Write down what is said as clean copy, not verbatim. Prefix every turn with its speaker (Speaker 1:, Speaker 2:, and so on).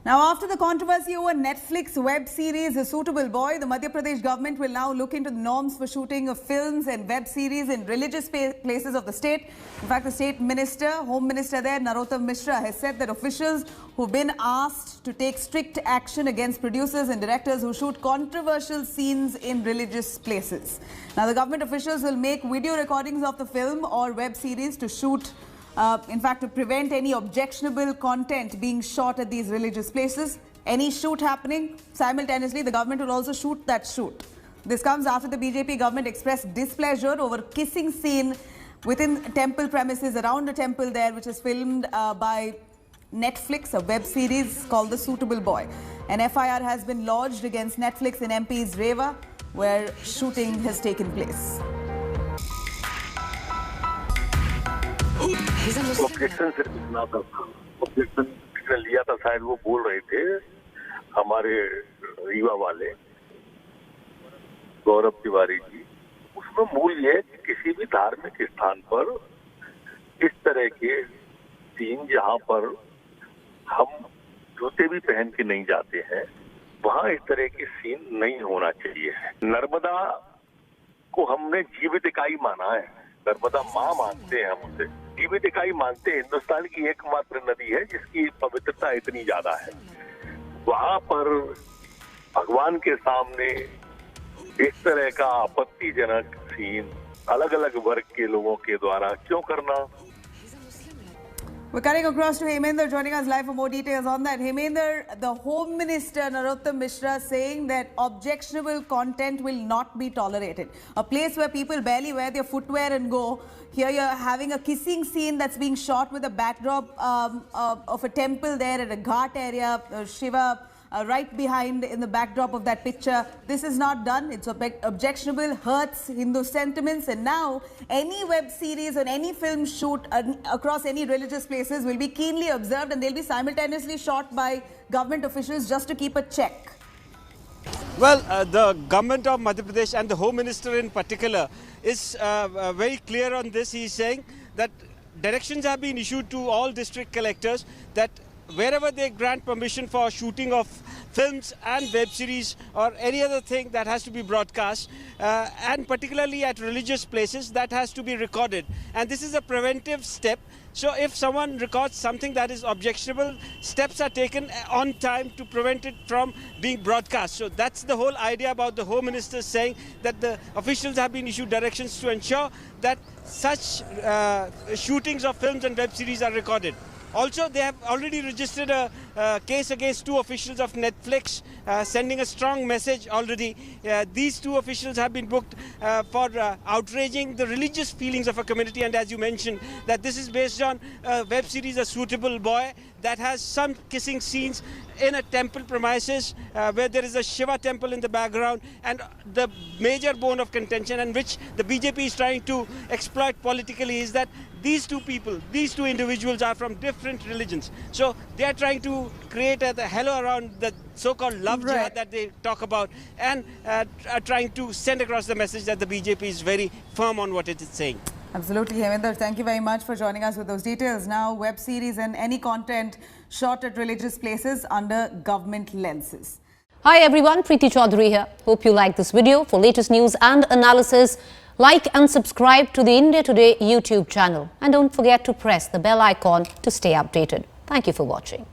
Speaker 1: Now, after the controversy over Netflix web series A Suitable Boy, the Madhya Pradesh government will now look into the norms for shooting of films and web series in religious places of the state. In fact, the state minister, Home Minister there, Narottam Mishra, has said that officials who've been asked to take strict action against producers and directors who shoot controversial scenes in religious places. Now, the government officials will make video recordings of the film or web series to shoot in fact, to prevent any objectionable content being shot at these religious places. Any shoot happening, simultaneously, the government will also shoot that shoot. This comes after the BJP government expressed displeasure over kissing scene within temple premises around a temple there, which is filmed by Netflix, a web series called The Suitable Boy. An FIR has been lodged against Netflix in MP's Rewa, where shooting has taken place.
Speaker 2: Objection सिर्फ इतना था, objection लिया था, शायद वो बोल रहे थे हमारे रीवा वाले गौरव तिवारी जी। उसमें मूल ये है कि किसी भी धार्मिक स्थान पर इस तरह के सीन जहां पर हम जूते भी पहन के नहीं जाते हैं, वहां इस तरह के सीन नहीं होना चाहिए। नर्मदा को हमने जीवित इकाई माना है, नर्मदा माँ मानते हैं हम उसे, जीवित इकाई मानते हैं। हिंदुस्तान की एकमात्र नदी है जिसकी पवित्रता इतनी ज्यादा है। वहां पर भगवान के सामने इस तरह का आपत्तिजनक सीन अलग अलग वर्ग के लोगों के द्वारा क्यों करना?
Speaker 1: We're cutting across to Hemendra joining us live for more details on that. Hemendra, the Home Minister Narottam Mishra saying that objectionable content will not be tolerated. A place where people barely wear their footwear and go. Here you're having a kissing scene that's being shot with a backdrop of a temple there at a ghat area, Shiva right behind in the backdrop of that picture. This is not done. It's objectionable, hurts Hindu sentiments, and now any web series or any film shoot across any religious places will be keenly observed, and they'll be simultaneously shot by government officials just to keep a check.
Speaker 3: Well, the government of Madhya Pradesh and the Home Minister in particular is very clear on this. He is saying that directions have been issued to all district collectors that wherever they grant permission for shooting of films and web series or any other thing that has to be broadcast, and particularly at religious places, that has to be recorded. And this is a preventive step. So if someone records something that is objectionable, steps are taken on time to prevent it from being broadcast. So that's the whole idea about the Home Minister saying that the officials have been issued directions to ensure that such shootings of films and web series are recorded. Also, they have already registered a case against two officials of Netflix, sending a strong message already. These two officials have been booked for outraging the religious feelings of a community, and as you mentioned, that this is based on a web series A Suitable Boy that has some kissing scenes in a temple premises where there is a Shiva temple in the background, and the major bone of contention and which the BJP is trying to exploit politically is that these two people, these two individuals are from different religions. So they are trying to create a halo around the so-called love jihad that they talk about, and are trying to send across the message that the BJP is very firm on what it is saying.
Speaker 1: Absolutely, Hemendra. Thank you very much for joining us with those details. Now, web series and any content shot at religious places under government lenses.
Speaker 4: Hi everyone, Preeti Chaudhary here. Hope you like this video. For latest news and analysis, like and subscribe to the India Today YouTube channel. And don't forget to press the bell icon to stay updated. Thank you for watching.